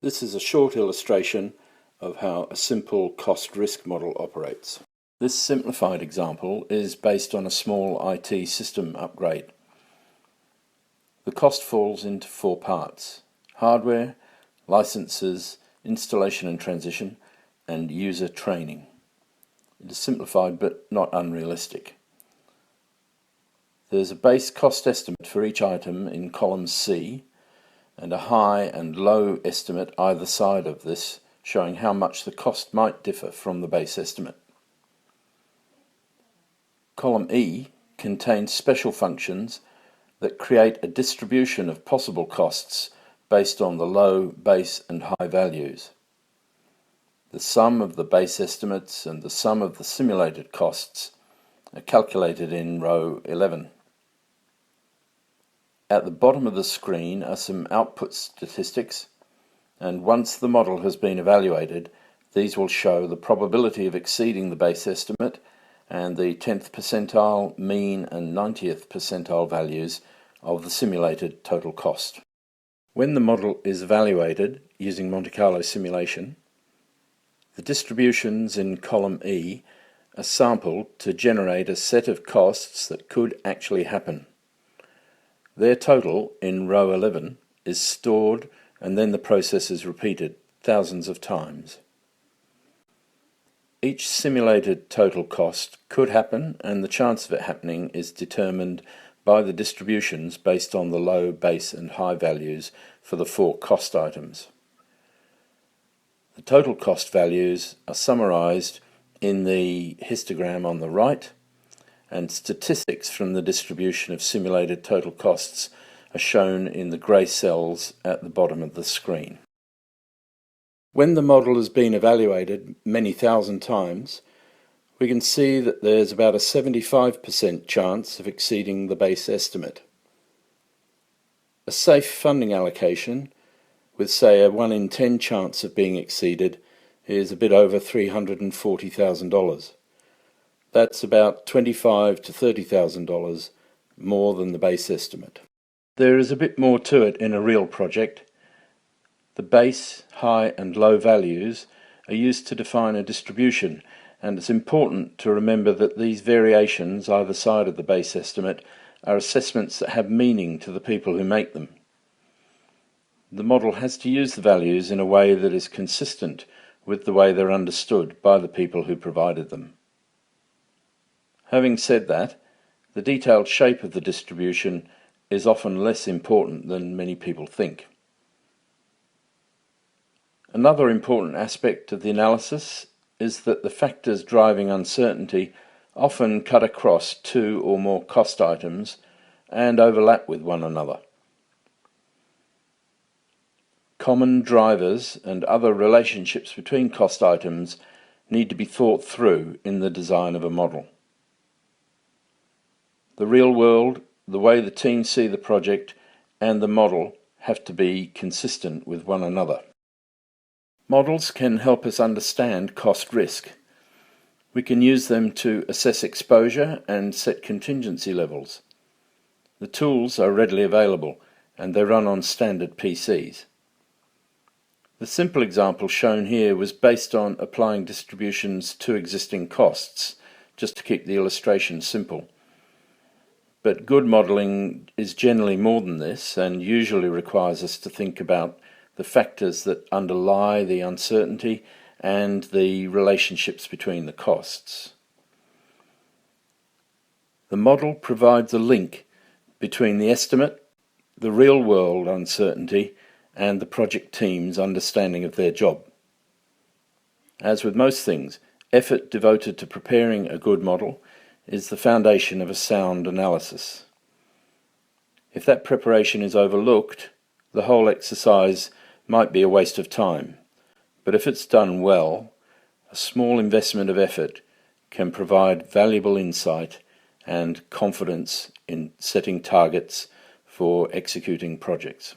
This is a short illustration of how a simple cost-risk model operates. This simplified example is based on a small IT system upgrade. The cost falls into 4 parts: hardware, licenses, installation and transition, and user training. It is simplified but not unrealistic. There's a base cost estimate for each item in column C, and a high and low estimate either side of this, showing how much the cost might differ from the base estimate. Column E contains special functions that create a distribution of possible costs based on the low, base and high values. The sum of the base estimates and the sum of the simulated costs are calculated in row 11. At the bottom of the screen are some output statistics, and once the model has been evaluated, these will show the probability of exceeding the base estimate and the 10th percentile, mean and 90th percentile values of the simulated total cost. When the model is evaluated using Monte Carlo simulation, the distributions in column E are sampled to generate a set of costs that could actually happen. Their total in row 11 is stored, and then the process is repeated thousands of times. Each simulated total cost could happen, and the chance of it happening is determined by the distributions based on the low, base and high values for the 4 cost items. The total cost values are summarized in the histogram on the right, and statistics from the distribution of simulated total costs are shown in the grey cells at the bottom of the screen. When the model has been evaluated many thousand times, we can see that there's about a 75% chance of exceeding the base estimate. A safe funding allocation, with say a 1 in 10 chance of being exceeded, is a bit over $340,000. That's about $25,000 to $30,000 more than the base estimate. There is a bit more to it in a real project. The base, high and low values are used to define a distribution, and it's important to remember that these variations either side of the base estimate are assessments that have meaning to the people who make them. The model has to use the values in a way that is consistent with the way they're understood by the people who provided them. Having said that, the detailed shape of the distribution is often less important than many people think. Another important aspect of the analysis is that the factors driving uncertainty often cut across 2 or more cost items and overlap with one another. Common drivers and other relationships between cost items need to be thought through in the design of a model. The real world, the way the team see the project, and the model have to be consistent with one another. Models can help us understand cost risk. We can use them to assess exposure and set contingency levels. The tools are readily available, and they run on standard PCs. The simple example shown here was based on applying distributions to existing costs, just to keep the illustration simple. But good modelling is generally more than this, and usually requires us to think about the factors that underlie the uncertainty and the relationships between the costs. The model provides a link between the estimate, the real-world uncertainty, and the project team's understanding of their job. As with most things, effort devoted to preparing a good model is the foundation of a sound analysis. If that preparation is overlooked, the whole exercise might be a waste of time, but if it's done well, a small investment of effort can provide valuable insight and confidence in setting targets for executing projects.